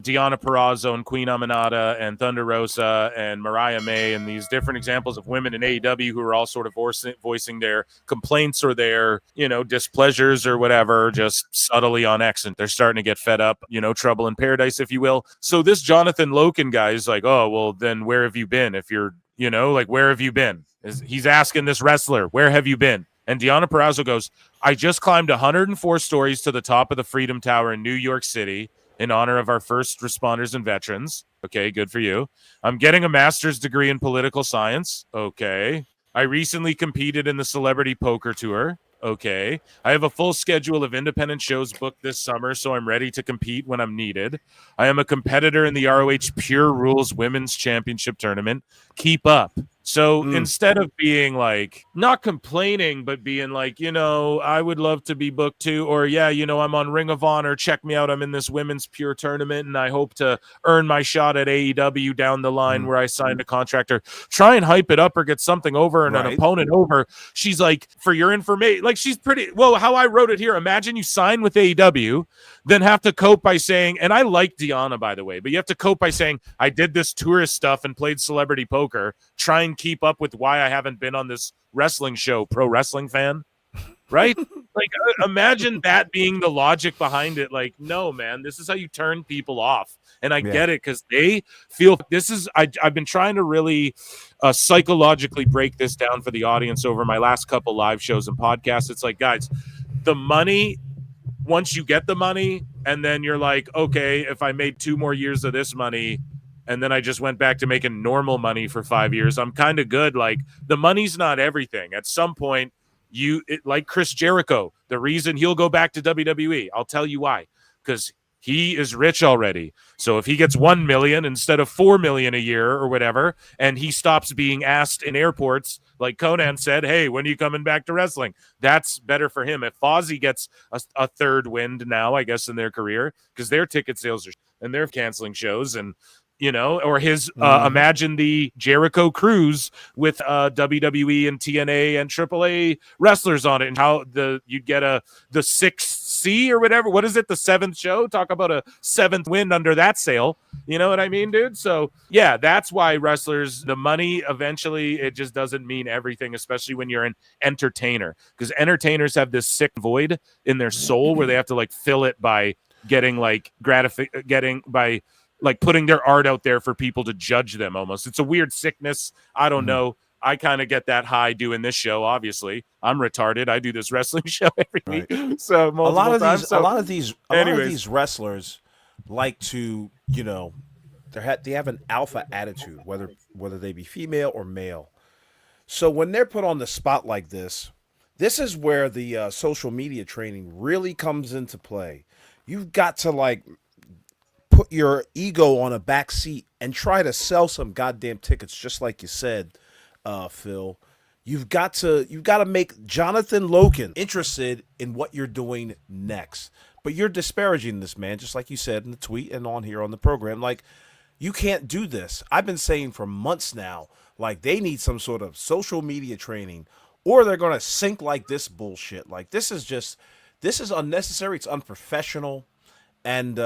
Deonna Purrazzo and Queen Aminata and Thunder Rosa and Mariah May and these different examples of women in AEW who are all sort of voicing their complaints or their, displeasures or whatever, just subtly on X, and they're starting to get fed up, trouble in paradise, if you will. So this Jonathan Loken guy is like, oh, well, then where have you been? If you're, where have you been? He's asking this wrestler, where have you been? And Deonna Purrazzo goes, I just climbed 104 stories to the top of the Freedom Tower in New York City in honor of our first responders and veterans. Okay, good for you. I'm getting a master's degree in political science. Okay. I recently competed in the Celebrity Poker Tour. Okay. I have a full schedule of independent shows booked this summer, so I'm ready to compete when I'm needed. I am a competitor in the ROH Pure Rules Women's Championship Tournament. Keep up. So instead of being like, not complaining, but being like, I would love to be booked too, or I'm on Ring of Honor, check me out, I'm in this women's pure tournament, and I hope to earn my shot at AEW down the line where I signed a contract, or try and hype it up or get something over and an opponent over. She's like, for your information, like she's pretty, well, how I wrote it here, imagine you sign with AEW, then have to cope by saying, and I like Deonna, by the way, but you have to cope by saying, I did this tourist stuff and played celebrity poker, try and keep up with why I haven't been on this wrestling show, Pro Wrestling Fan, right? Like, imagine that being the logic behind it. Like, no, man, this is how you turn people off. And I get it, because they feel this is, I've been trying to really psychologically break this down for the audience over my last couple live shows and podcasts. It's like, guys, the money, once you get the money, and then you're like, okay, if I made 2 more years of this money, and then I just went back to making normal money for 5 years, I'm kind of good. Like, the money's not everything. At some point, like Chris Jericho, the reason he'll go back to WWE, I'll tell you why, because he is rich already. So if he gets 1 million instead of 4 million a year or whatever, and he stops being asked in airports, like Conan said, hey, when are you coming back to wrestling? That's better for him. If Fozzy gets a third wind now, I guess, in their career, because their ticket sales are, and they're canceling shows, and or his imagine the Jericho cruise with WWE and TNA and AAA wrestlers on it, and how you'd get the 6C or whatever. What is it? The 7th show? Talk about a 7th win under that sail. You know what I mean, dude? So yeah, that's why wrestlers, the money, eventually it just doesn't mean everything, especially when you're an entertainer, because entertainers have this sick void in their soul where they have to like fill it by getting like like putting their art out there for people to judge them almost. It's a weird sickness. I don't know. I kind of get that high doing this show. Obviously, I'm retarded. I do this wrestling show every week. So a lot of these wrestlers like to, they have an alpha attitude, whether they be female or male. So when they're put on the spot like this is where the social media training really comes into play. You've got to like put your ego on a back seat and try to sell some goddamn tickets, just like you said, Phil. You've got to make Jonathan Loken interested in what you're doing next. But you're disparaging this man, just like you said in the tweet and on here on the program. Like, you can't do this. I've been saying for months now, like, they need some sort of social media training, or they're going to sink like this bullshit. Like, this is unnecessary. It's unprofessional. And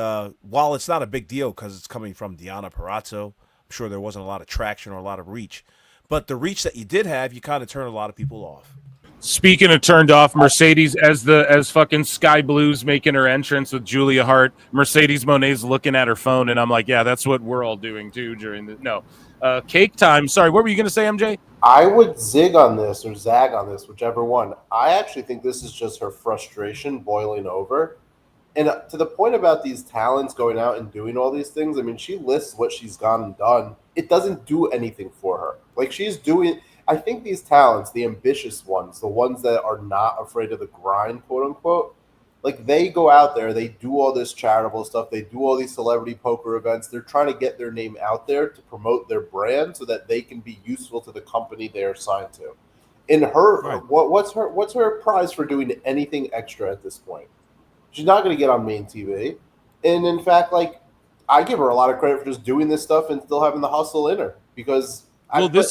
while it's not a big deal because it's coming from Deonna Purrazzo, I'm sure there wasn't a lot of traction or a lot of reach. But the reach that you did have, you kind of turned a lot of people off. Speaking of turned off, Mercedes as fucking Sky Blue's making her entrance with Julia Hart. Mercedes Monet's looking at her phone, and I'm like, yeah, that's what we're all doing too during the Cake Time. Sorry, what were you going to say, MJ? I would zig on this or zag on this, whichever one. I actually think this is just her frustration boiling over. And to the point about these talents going out and doing all these things, I mean, she lists what she's gone and done. It doesn't do anything for her. Like, she's doing, I think these talents, the ambitious ones, the ones that are not afraid of the grind, quote unquote, like, they go out there, they do all this charitable stuff, they do all these celebrity poker events, they're trying to get their name out there to promote their brand so that they can be useful to the company they're signed to. In her, what's her prize for doing anything extra at this point? She's not going to get on main TV. And in fact, like, I give her a lot of credit for just doing this stuff and still having the hustle in her, because go ahead.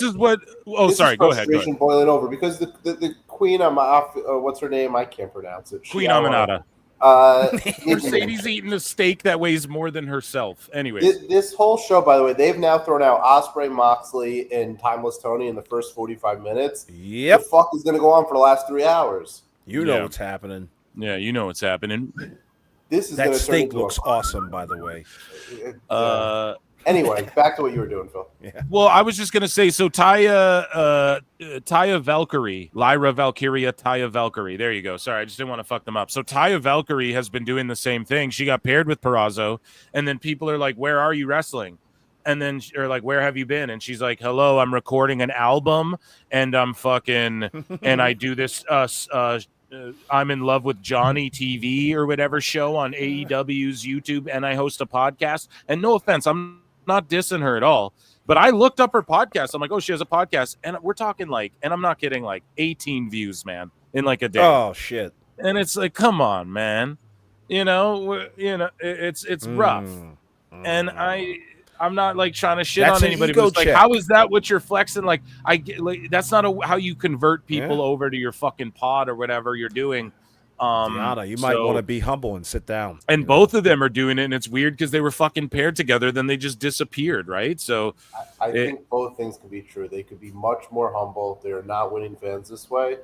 Boiling over because the queen, what's her name? I can't pronounce it. Queen Aminata. Mercedes eating a steak that weighs more than herself. Anyways, this whole show, by the way, they've now thrown out Ospreay, Moxley, and Timeless Tony in the first 45 minutes. Yep. The fuck is going to go on for the last 3 hours? You know what's happening. Yeah, you know what's happening. That steak looks awesome, by the way. Anyway, back to what you were doing, Phil. Yeah. Well, I was just gonna say, so Taya Valkyrie, Lyra Valkyria, Taya Valkyrie. There you go. Sorry, I just didn't want to fuck them up. So Taya Valkyrie has been doing the same thing. She got paired with Purrazzo, and then people are like, "Where are you wrestling?" And then or like, "Where have you been?" And she's like, "Hello, I'm recording an album, and I'm fucking, and I do this I'm in love with Johnny TV or whatever show on AEW's YouTube, and I host a podcast." And no offense, I'm not dissing her at all, but I looked up her podcast. I'm like, oh, she has a podcast, and we're talking like, and I'm not kidding, like 18 views, man, in like a day. Oh shit! And it's like, come on, man, it's rough, and I'm not like trying to shit on anybody, but it's like, how is that what you're flexing? Like, I get like that's not how you convert people over to your fucking pod or whatever you're doing. Deonna, you might want to be humble and sit down. And both of them are doing it, and it's weird because they were fucking paired together, then they just disappeared, right? So I think both things can be true. They could be much more humble. They're not winning fans this way.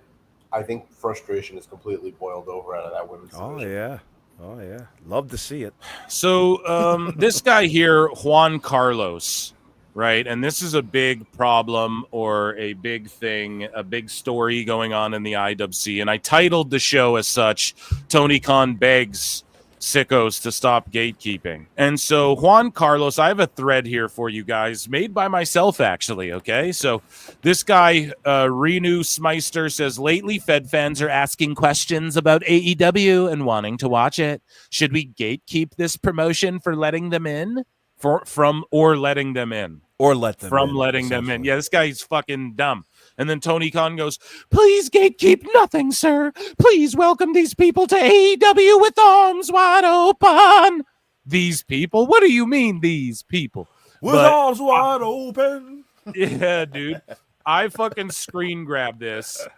I think frustration is completely boiled over out of that women's division. Oh yeah, love to see it. So this guy here, Juan Carlos, right? And this is a big problem or a big thing, a big story going on in the IWC. And I titled the show as such, Tony Khan begs Sickos to stop gatekeeping. And so Juan Carlos, I have a thread here for you guys, made by myself, actually, okay? So this guy, Renu Smeister, says, lately Fed fans are asking questions about AEW and wanting to watch it. Should we gatekeep this promotion for letting them in? Letting them in. Or let them from in, letting them in. Yeah, this guy's fucking dumb. And then Tony Khan goes, please gatekeep nothing, sir. Please welcome these people to AEW with arms wide open. These people? What do you mean, these people? With arms wide open. Yeah, dude. I fucking screen grab this.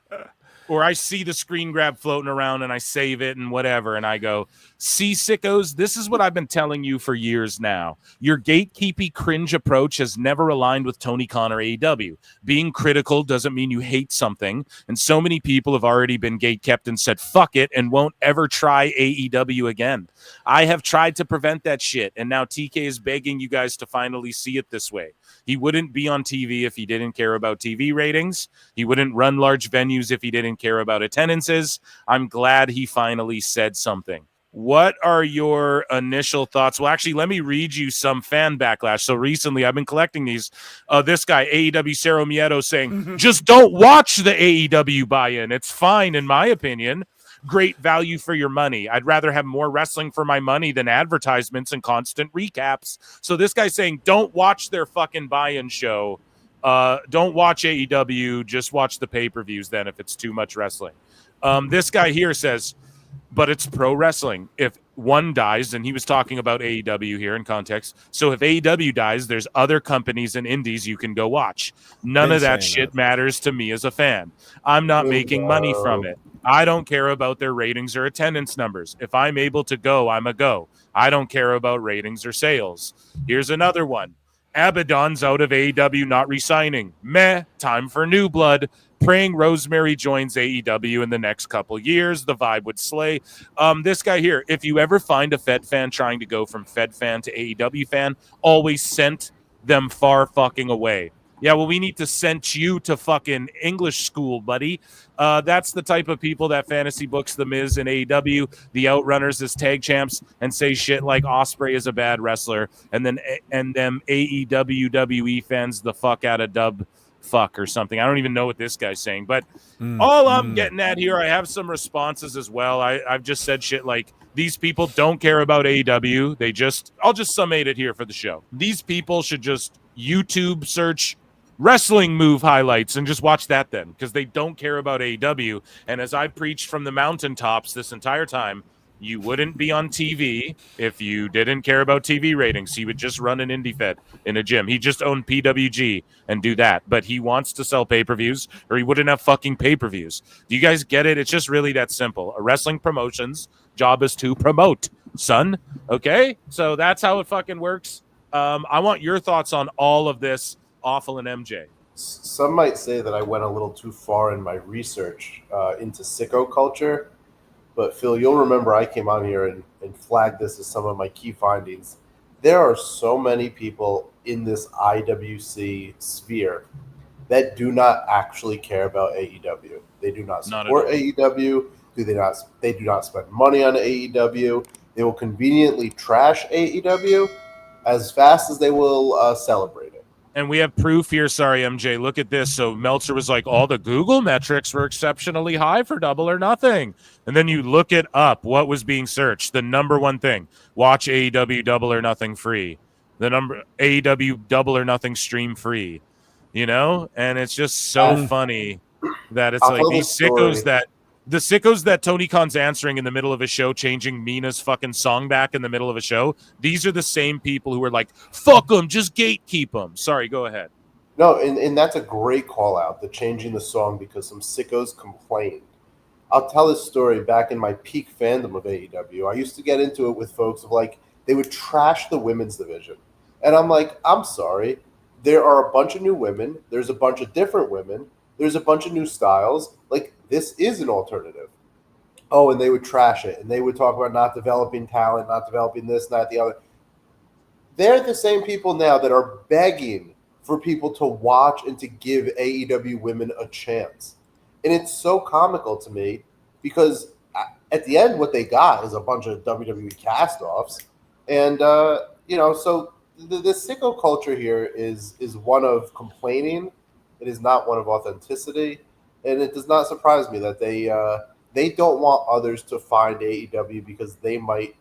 Or I see the screen grab floating around and I save it and whatever. And I go, see, Sickos, this is what I've been telling you for years now. Your gatekeepy cringe approach has never aligned with Tony Khan or AEW. Being critical doesn't mean you hate something. And so many people have already been gatekept and said, fuck it, and won't ever try AEW again. I have tried to prevent that shit. And now TK is begging you guys to finally see it this way. He wouldn't be on TV if he didn't care about TV ratings. He wouldn't run large venues if he didn't care about attendances. I'm glad he finally said something. What are your initial thoughts? Well, actually, let me read you some fan backlash. So recently, I've been collecting these. This guy, AEW Cero Miedo, saying, just don't watch the AEW buy-in. It's fine, in my opinion. Great value for your money. I'd rather have more wrestling for my money than advertisements and constant recaps. So this guy's saying, don't watch their fucking buy-in show. Don't watch AEW. Just watch the pay-per-views then if it's too much wrestling. This guy here says, but it's pro wrestling. If one dies, and he was talking about AEW here in context. So if AEW dies, there's other companies and indies you can go watch. None of that shit matters to me as a fan. I'm not making money from it. I don't care about their ratings or attendance numbers. If I'm able to go, I'm a go. I don't care about ratings or sales. Here's another one. Abaddon's out of AEW, not re-signing. Meh, time for new blood. Praying Rosemary joins AEW in the next couple years. The vibe would slay. This guy here, if you ever find a Fed fan trying to go from Fed fan to AEW fan, always sent them far fucking away. Yeah, well, we need to send you to fucking English school, buddy. That's the type of people that fantasy books The Miz and AEW, the Outrunners as tag champs, and say shit like Ospreay is a bad wrestler, and them AEW WWE fans the fuck out of dub fuck or something. I don't even know what this guy's saying, but all I'm getting at here, I have some responses as well. I've just said shit like, these people don't care about AEW. I'll just summate it here for the show. These people should just YouTube search wrestling move highlights and just watch that then, because they don't care about AEW. And as I preached from the mountaintops this entire time, You wouldn't be on TV if you didn't care about TV ratings. He would just run an indie fed in a gym. He just owned PWG and do that. But he wants to sell pay-per-views or he wouldn't have fucking pay-per-views. Do you guys get it? It's just really that simple. A wrestling promotion's job is to promote, son. Okay? So that's how it fucking works. I want your thoughts on all of this, Awful and MJ. Some might say that I went a little too far in my research into sicko culture. But Phil, you'll remember I came on here and flagged this as some of my key findings. There are so many people in this IWC sphere that do not actually care about AEW. They do not support AEW. They do not spend money on AEW. They will conveniently trash AEW as fast as they will celebrate it. And we have proof here. Sorry, MJ. Look at this. So Meltzer was like, all the Google metrics were exceptionally high for Double or Nothing. And then you look it up. What was being searched? The number one thing. Watch AEW Double or Nothing free. The number AEW Double or Nothing stream free. You know? And it's just so funny that it's like these sickos that the sickos that Tony Khan's answering in the middle of a show, changing Mina's fucking song back in the middle of a show. These are the same people who are like, fuck them, just gatekeep them. Sorry, go ahead. No, and that's a great call out, the changing the song because some sickos complained. I'll tell this story back in my peak fandom of AEW. I used to get into it with folks of like, they would trash the women's division. And I'm like, I'm sorry. There are a bunch of new women. There's a bunch of different women. There's a bunch of new styles. Like, this is an alternative. Oh, and they would trash it. And they would talk about not developing talent, not developing this, not the other. They're the same people now that are begging for people to watch and to give AEW women a chance. And it's so comical to me because at the end, what they got is a bunch of WWE cast-offs. And, so the sicko culture here is one of complaining. It is not one of authenticity. And it does not surprise me that they don't want others to find AEW because they might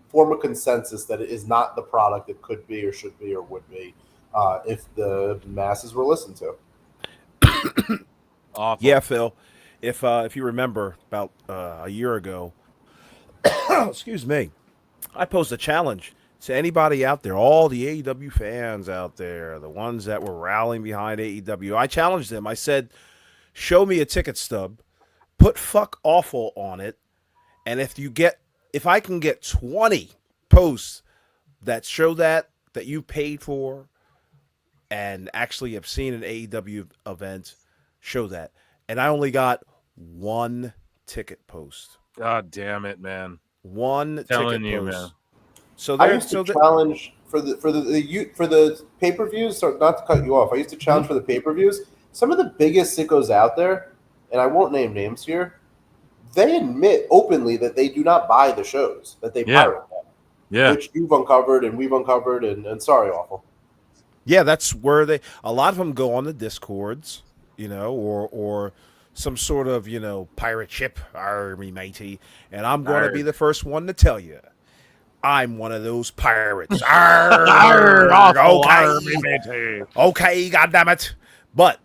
form a consensus that it is not the product it could be or should be or would be if the masses were listened to. Awful. Yeah, Phil. If you remember about a year ago, excuse me, I posed a challenge to anybody out there, all the AEW fans out there, the ones that were rallying behind AEW. I challenged them. I said, show me a ticket stub, put fuck awful on it, and if I can get 20 posts that show that you paid for and actually have seen an AEW event, show that. And I only got one ticket post. God damn it, man. One Telling ticket you, post. man. So I used to challenge for the pay-per-views, so not to cut you off, I used to challenge for the pay-per-views. Some of the biggest sickos out there, and I won't name names here, they admit openly that they do not buy the shows, that they pirate them. Yeah. Which you've uncovered and we've uncovered, and sorry, Awful. Yeah, that's where a lot of them go on the Discords, or some sort of, pirate ship, army matey. And I'm going to be the first one to tell you, I'm one of those pirates. Okay, goddammit. But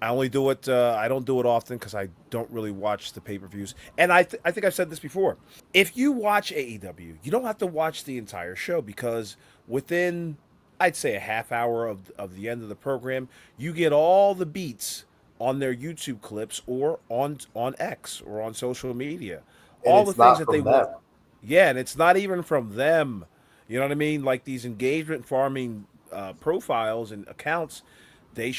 I only do it, I don't do it often because I don't really watch the pay-per-views. And I think I've said this before. If you watch AEW, you don't have to watch the entire show because within, I'd say, a half hour of the end of the program, you get all the beats on their YouTube clips or on X or on social media. And all the things that they want. Yeah, and it's not even from them. You know what I mean? Like these engagement farming profiles and accounts, they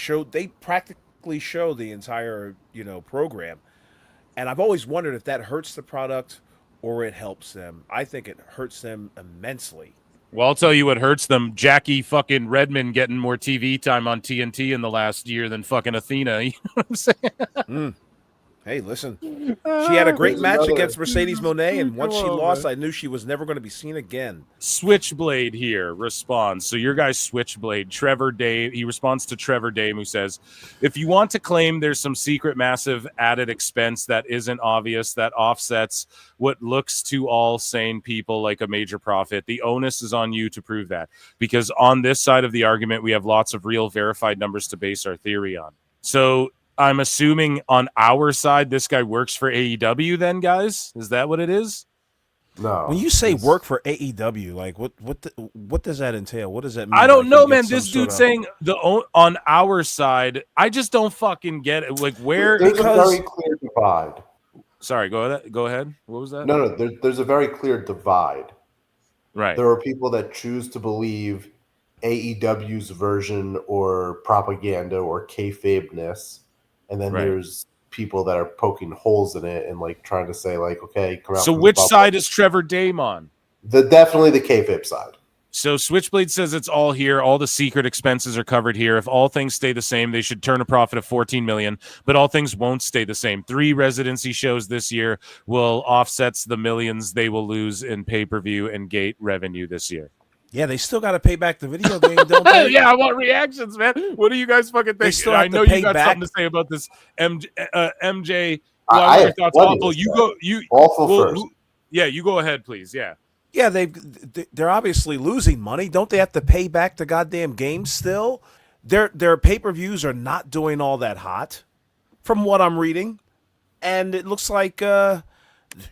practically show the entire, program. And I've always wondered if that hurts the product or it helps them. I think it hurts them immensely. Well, I'll tell you what hurts them. Jackie fucking Redmond getting more TV time on TNT in the last year than fucking Athena. You know what I'm saying? Hey, listen. She had a great match against Mercedes Moné, and once she lost, I knew she was never going to be seen again. Switchblade here responds. So your guy Switchblade, Trevor Dame, he responds to Trevor Dame, who says, if you want to claim there's some secret massive added expense that isn't obvious, that offsets what looks to all sane people like a major profit, the onus is on you to prove that. Because on this side of the argument, we have lots of real verified numbers to base our theory on. So I'm assuming on our side, this guy works for AEW then, guys? Is that what it is? No. When you say work for AEW, like what does that entail? What does that mean? I don't Like, know, you get man. some This sort dude of- saying on our side, I just don't fucking get it. Like where? There's a because- very clear divide. Sorry, go ahead. Go ahead. What was that? No, there's a very clear divide. Right. There are people that choose to believe AEW's version or propaganda or kayfabeness, and then Right. there's people that are poking holes in it and like trying to say like, okay, come out. So from the which bubble. side is Trevor Dame on? Definitely the kayfabe side. So Switchblade says it's all here. All the secret expenses are covered here. If all things stay the same, they should turn a profit of $14 million, but all things won't stay the same. 3 residency shows this year will offsets the millions they will lose in pay-per-view and gate revenue this year. Yeah, they still got to pay back the video game, don't they? Yeah, I want reactions, man. What do you guys fucking They think? still I have know to pay you got back. something to say about this, MJ. I Well, your have thoughts plenty awful. to You say. go. You Awful well, first. yeah, you go ahead, please. Yeah. Yeah, they're obviously losing money. Don't they have to pay back the goddamn games still? Their pay-per-views are not doing all that hot, from what I'm reading, and it looks like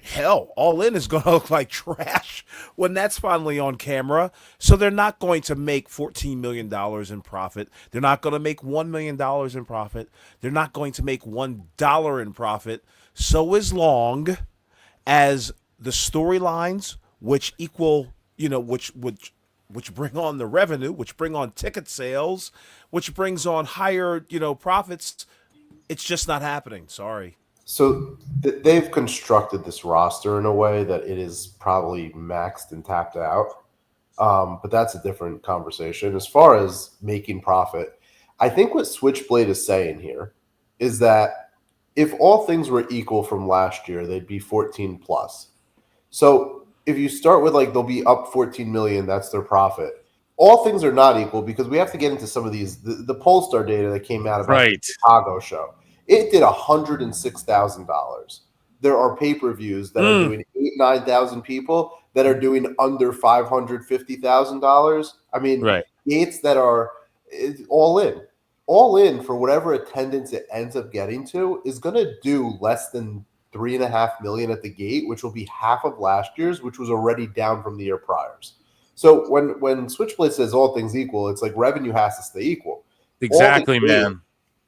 hell, All In is going to look like trash when that's finally on camera. So they're not going to make $14 million in profit. They're not going to make $1 million in profit. They're not going to make $1 in profit. So as long as the storylines, which equal, which bring on the revenue, which bring on ticket sales, which brings on higher, profits, it's just not happening. Sorry. So they've constructed this roster in a way that it is probably maxed and tapped out. But that's a different conversation. As far as making profit, I think what Switchblade is saying here is that if all things were equal from last year, they'd be 14 plus. So if you start with like they'll be up 14 million, that's their profit. All things are not equal because we have to get into some of these. The Polestar data that came out about the Chicago show, it did $106,000. There are pay-per-views that are doing 9,000 people that are doing under $550,000. I mean, gates that are all in for whatever attendance it ends up getting to is going to do less than $3.5 million at the gate, which will be half of last year's, which was already down from the year priors. So when Switchblade says all things equal, it's like revenue has to stay equal. Exactly, man.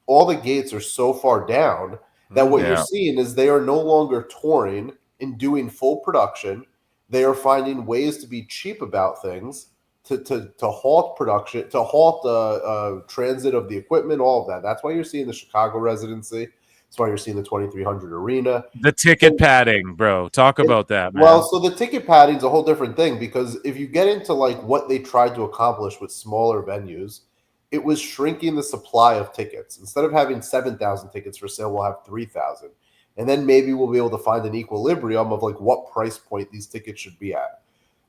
All the gates are so far down that what you're seeing is they are no longer touring and doing full production. They are finding ways to be cheap about things, to halt production, to halt the transit of the equipment, all of that. That's why you're seeing the Chicago residency. That's why you're seeing the 2,300 arena. The ticket padding, bro. Talk about that, man. Well, so the ticket padding is a whole different thing because if you get into like what they tried to accomplish with smaller venues, it was shrinking the supply of tickets. Instead of having 7,000 tickets for sale, we'll have 3,000. And then maybe we'll be able to find an equilibrium of like what price point these tickets should be at.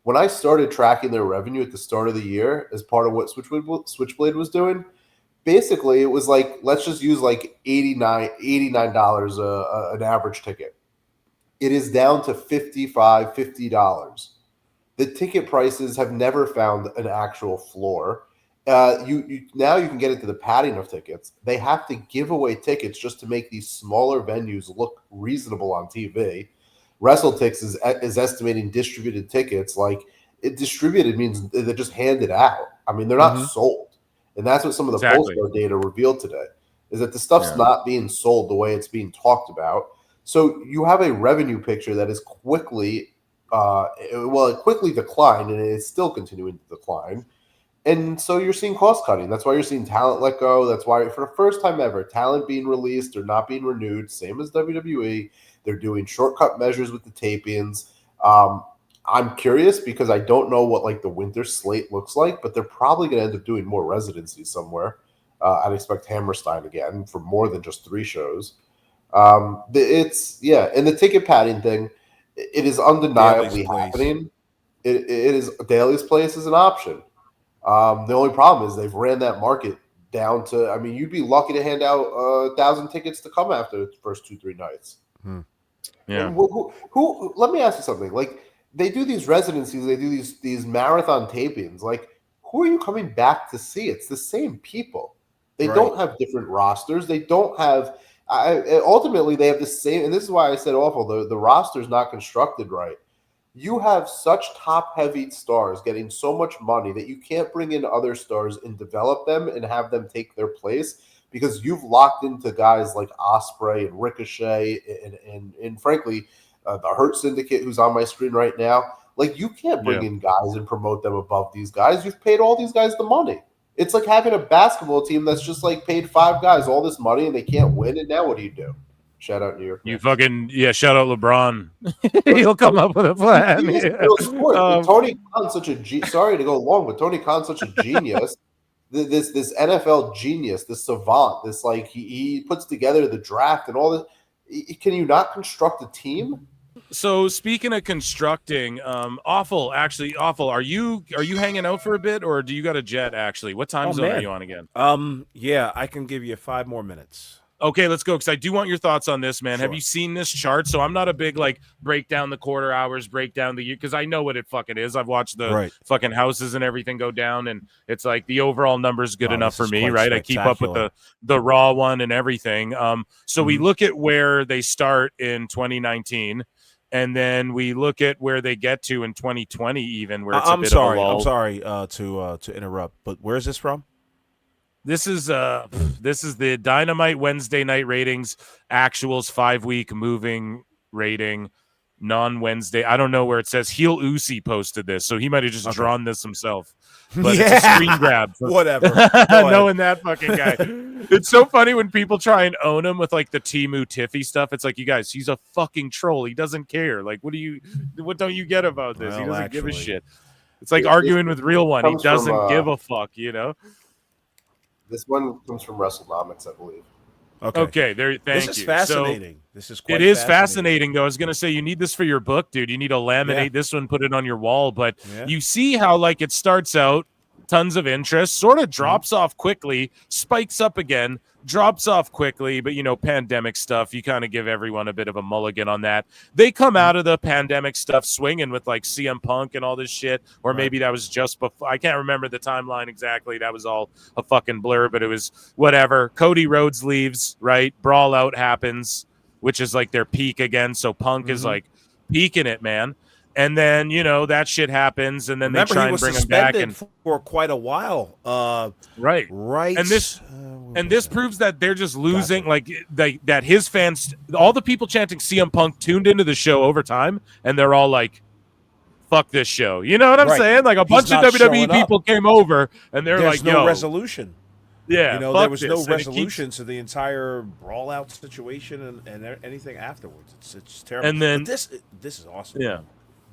When I started tracking their revenue at the start of the year as part of what Switchblade was doing, basically it was like, let's just use like $89 an average ticket. It is down to $55, $50. The ticket prices have never found an actual floor. Now you can get into the padding of tickets. They have to give away tickets just to make these smaller venues look reasonable on TV. WrestleTix is estimating distributed tickets. Like distributed means they just hand it out. I mean, they're not sold. And that's what some of the Polestar data revealed today, is that the stuff's not being sold the way it's being talked about. So you have a revenue picture that is quickly, it quickly declined, and it is still continuing to decline. And so you're seeing cost cutting. That's why you're seeing talent let go. That's why, for the first time ever, talent being released or not being renewed, same as WWE. They're doing shortcut measures with the tapings. I'm curious because I don't know what like the winter slate looks like, but they're probably going to end up doing more residencies somewhere. I'd expect Hammerstein again for more than just 3 shows. And the ticket padding thing, it is undeniably happening. It is Daly's Place is an option. The only problem is they've ran that market down to. I mean, you'd be lucky to hand out 1,000 tickets to come after the first 2-3 nights. Yeah. Who? Let me ask you something. Like they do these residencies, they do these marathon tapings. Like who are you coming back to see? It's the same people. They don't have different rosters. They don't have. Ultimately, they have the same. And this is why I said awful. The roster's not constructed right. You have such top-heavy stars getting so much money that you can't bring in other stars and develop them and have them take their place because you've locked into guys like Ospreay and Ricochet and frankly, the Hurt Syndicate, who's on my screen right now. Like, you can't bring in guys and promote them above these guys. You've paid all these guys the money. It's like having a basketball team that's just like paid 5 guys all this money and they can't win. And now what do? Shout out New York. You fucking shout out LeBron. He'll come up with a plan. Tony Khan's such a sorry to go long, but Tony Khan's such a genius. This NFL genius, this savant, this like he puts together the draft and all this. Can you not construct a team? So speaking of constructing, awful. Are you hanging out for a bit, or do you got a jet? Actually, what time zone are you on again? Yeah, I can give you 5 more minutes. Okay, let's go, because I do want your thoughts on this, man. Sure. Have you seen this chart? So I'm not a big, like, break down the quarter hours, break down the year, because I know what it fucking is. I've watched the fucking houses and everything go down, and it's like the overall number's good enough for me, right? I keep up with the Raw one and everything. So we look at where they start in 2019, and then we look at where they get to in 2020 even, where it's a bit of a lull. I'm sorry to interrupt, but where is this from? This is the Dynamite Wednesday night ratings, actuals 5-week moving rating, non-Wednesday. I don't know where it says. Heel Uzi posted this, so he might have just drawn this himself. But it's a screen grab. Whatever. Knowing that fucking guy. It's so funny when people try and own him with like the Temu Tiffy stuff. It's like, you guys, he's a fucking troll. He doesn't care. Like, what don't you get about this? He doesn't give a shit. It's like arguing with real one. He doesn't give a fuck, you know? This one comes from WrestleNomics, I believe. Okay. Thank you. This is fascinating. This is quite fascinating, though. I was going to say, you need this for your book, dude. You need to laminate this one, put it on your wall. But you see how, like, it starts out, tons of interest, sort of drops off quickly, spikes up again, drops off quickly. But, pandemic stuff, you kind of give everyone a bit of a mulligan on that. They come out of the pandemic stuff swinging with, like, CM Punk and all this shit. Or maybe that was just before. I can't remember the timeline exactly. That was all a fucking blur, but it was whatever. Cody Rhodes leaves, right? Brawl out happens, which is like their peak again. So Punk is like peaking it, man. And then, that shit happens, and then they try and bring him back for quite a while. Right. And this proves that they're just losing, that his fans, all the people chanting CM Punk tuned into the show over time, and they're all like, fuck this show. You know what I'm saying? Like a bunch of WWE people came over, and there's no resolution. Yeah, there was no resolution to the entire brawl out situation and anything afterwards. It's terrible. And then this is awesome. Yeah.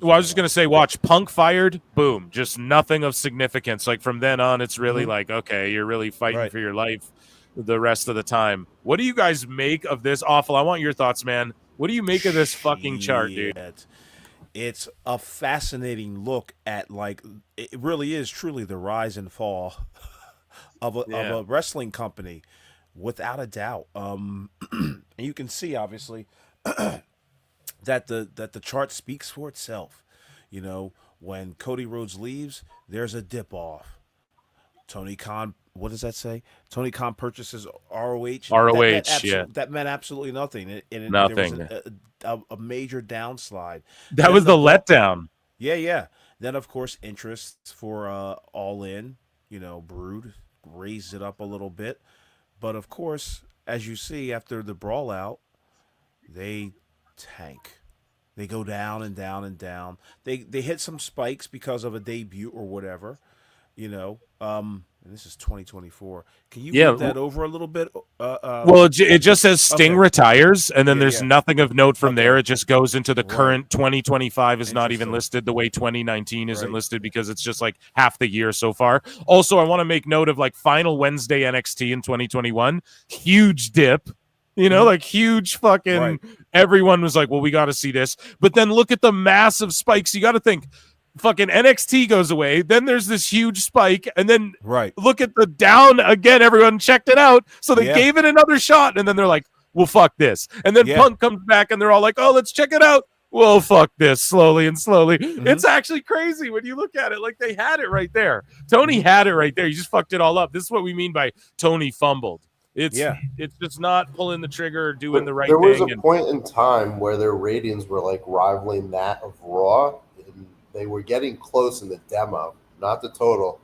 Well, I was just going to say, watch, Punk fired, boom, just nothing of significance. Like, from then on, it's really like, okay, you're really fighting for your life the rest of the time. What do you guys make of this? Awful. I want your thoughts, man. What do you make of this fucking chart, dude? It's a fascinating look at, like, it really is truly the rise and fall of a wrestling company, without a doubt. And you can see, obviously, that the chart speaks for itself. When Cody Rhodes leaves, there's a dip off. Tony Khan, what does that say? Tony Khan purchases ROH. That meant absolutely nothing. Nothing. There was a major downslide. That was the letdown. Yeah. Then, of course, interest for All In, Brood raised it up a little bit. But, of course, as you see, after the brawl out, they tank. They go down and down and down. They hit some spikes because of a debut or whatever, And this is 2024. Can you move that over a little bit? Well, it just says Sting retires, and then there's nothing of note from there. It just goes into the current 2025 is not even listed the way 2019 isn't listed, because it's just like half the year so far. Also, I want to make note of like final Wednesday NXT in 2021. Huge dip. Like huge fucking everyone was like, well, we got to see this. But then look at the massive spikes. You got to think fucking NXT goes away. Then there's this huge spike. And then look at the down again. Everyone checked it out. So they gave it another shot. And then they're like, well, fuck this. And then Punk comes back and they're all like, oh, let's check it out. Well, fuck this, slowly and slowly. It's actually crazy when you look at it. Like, they had it right there. Tony had it right there. You just fucked it all up. This is what we mean by Tony fumbled. It's just not pulling the trigger or doing the right thing. There was a point in time where their ratings were like rivaling that of Raw They were getting close in the demo, not the total.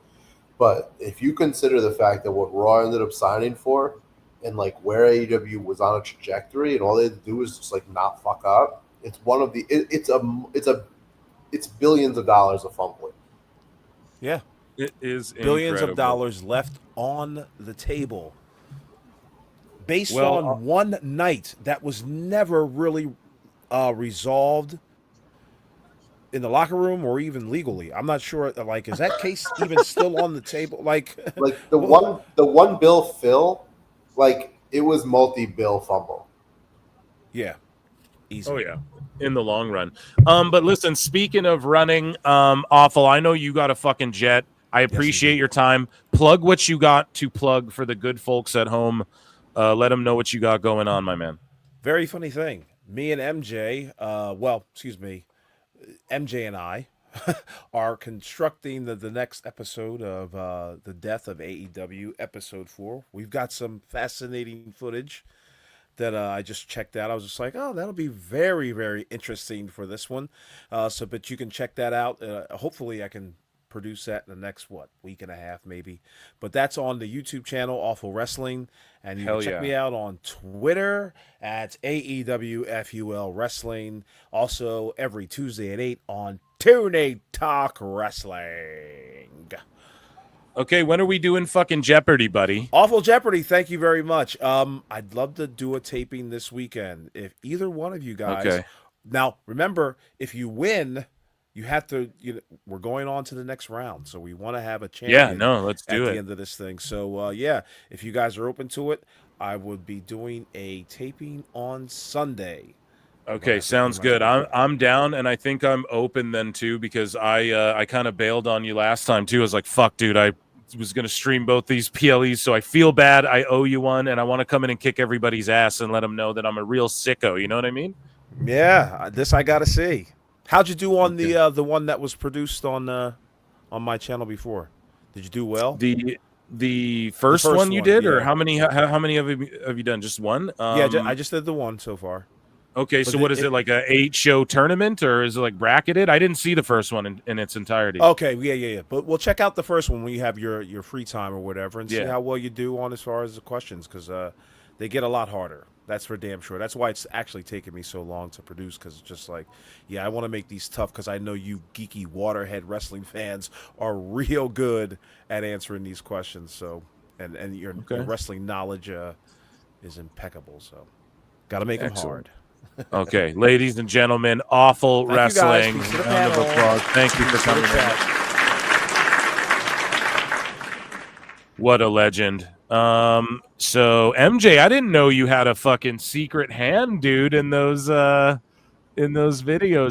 But if you consider the fact that what Raw ended up signing for and like where AEW was on a trajectory and all they had to do was just like not fuck up, it's one of the it's billions of dollars of fumbling. Yeah. It is Billions incredible. of dollars left on the table based Well, on one night that was never really resolved in the locker room or even legally. I'm not sure. Like, is that case even still on the table? Like the one bill fill, like it was multi-bill fumble. Yeah. Easy. Oh yeah, in the long run. But listen, speaking of running, awful. I know you got a fucking jet. I appreciate your time. Plug what you got to plug for the good folks at home. Let them know what you got going on, my man. Very funny thing. Me and MJ, MJ and I are constructing the next episode of The Death of AEW, episode 4. We've got some fascinating footage that I just checked out. I was just like, oh, that'll be very, very interesting for this one. But you can check that out. Hopefully I can produce that in the next, week and a half maybe. But that's on the YouTube channel, Awful Wrestling. And you can check me out on Twitter at AEWFUL Wrestling. Also, every Tuesday at 8 on Tune Talk Wrestling. Okay, when are we doing fucking Jeopardy, buddy? Awful Jeopardy, thank you very much. I'd love to do a taping this weekend. If either one of you guys... Okay. Now, remember, if you win... You have to. We're going on to the next round, so we want to have a champion. Let's do it at the end of this thing. So, if you guys are open to it, I would be doing a taping on Sunday. Okay, sounds good. I'm down, and I think I'm open then too because I kind of bailed on you last time too. I was like, "Fuck, dude, I was gonna stream both these PLEs, so I feel bad. I owe you one, and I want to come in and kick everybody's ass and let them know that I'm a real sicko." You know what I mean? Yeah, this I gotta see. How'd you do on the one that was produced on my channel before? Did you do well? The first one you did, or how many have you done? Just one? I just did the one so far. Okay, but so what is it, like a 8-show tournament, or is it like bracketed? I didn't see the first one in its entirety. Okay, yeah. But we'll check out the first one when you have your free time or whatever, and see how well you do on as far as the questions, because they get a lot harder. That's for damn sure. That's why it's actually taken me so long to produce, because it's just like, I want to make these tough because I know you geeky waterhead wrestling fans are real good at answering these questions. So, and your wrestling knowledge is impeccable. So, got to make them hard. Okay, ladies and gentlemen, Awful Wrestling. Round of applause. Thank you for coming in. What a legend. So MJ, I didn't know you had a fucking secret hand, dude, in those videos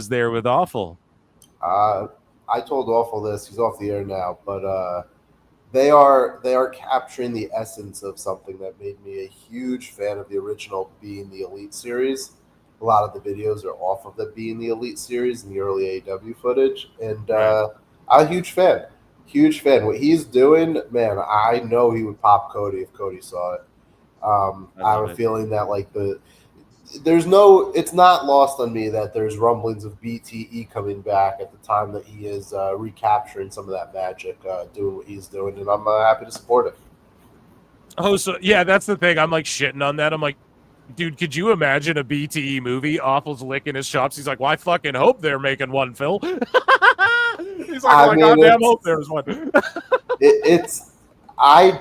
there with Awful. I told Awful this. He's off the air now, but they are capturing the essence of something that made me a huge fan of the original Being the Elite series. A lot of the videos are off of the Being the Elite series and the early AEW footage, and I'm a huge fan. Huge fan. What he's doing, man, I know he would pop Cody if Cody saw it. I have a feeling that it's not lost on me that there's rumblings of BTE coming back at the time that he is recapturing some of that magic, doing what he's doing, and I'm happy to support it. Oh, so yeah, that's the thing. I'm like shitting on that. I'm like, dude, could you imagine a BTE movie? Awful's licking his chops. He's like, well, I fucking hope they're making one, Phil. He's like, I goddamn hope there's one. I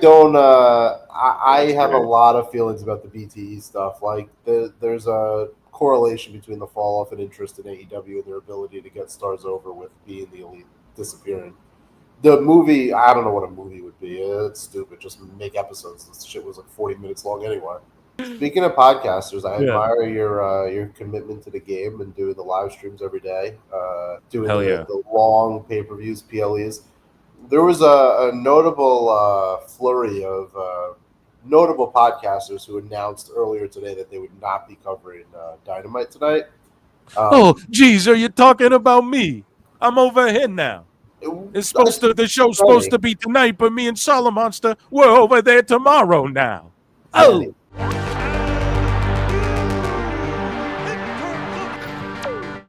have a lot of feelings about the BTE stuff. Like, there's a correlation between the fall off in interest in AEW and their ability to get stars over with Being the Elite disappearing. The movie, I don't know what a movie would be. It's stupid. Just make episodes. This shit was like 40 minutes long anyway. Speaking of podcasters, I admire your commitment to the game and doing the live streams every day, doing the long pay-per-views, PLEs. There was a notable flurry of notable podcasters who announced earlier today that they would not be covering Dynamite tonight. Geez, are you talking about me? I'm over here now. The show's supposed to be tonight, but me and Solomonster, we're over there tomorrow now. Oh.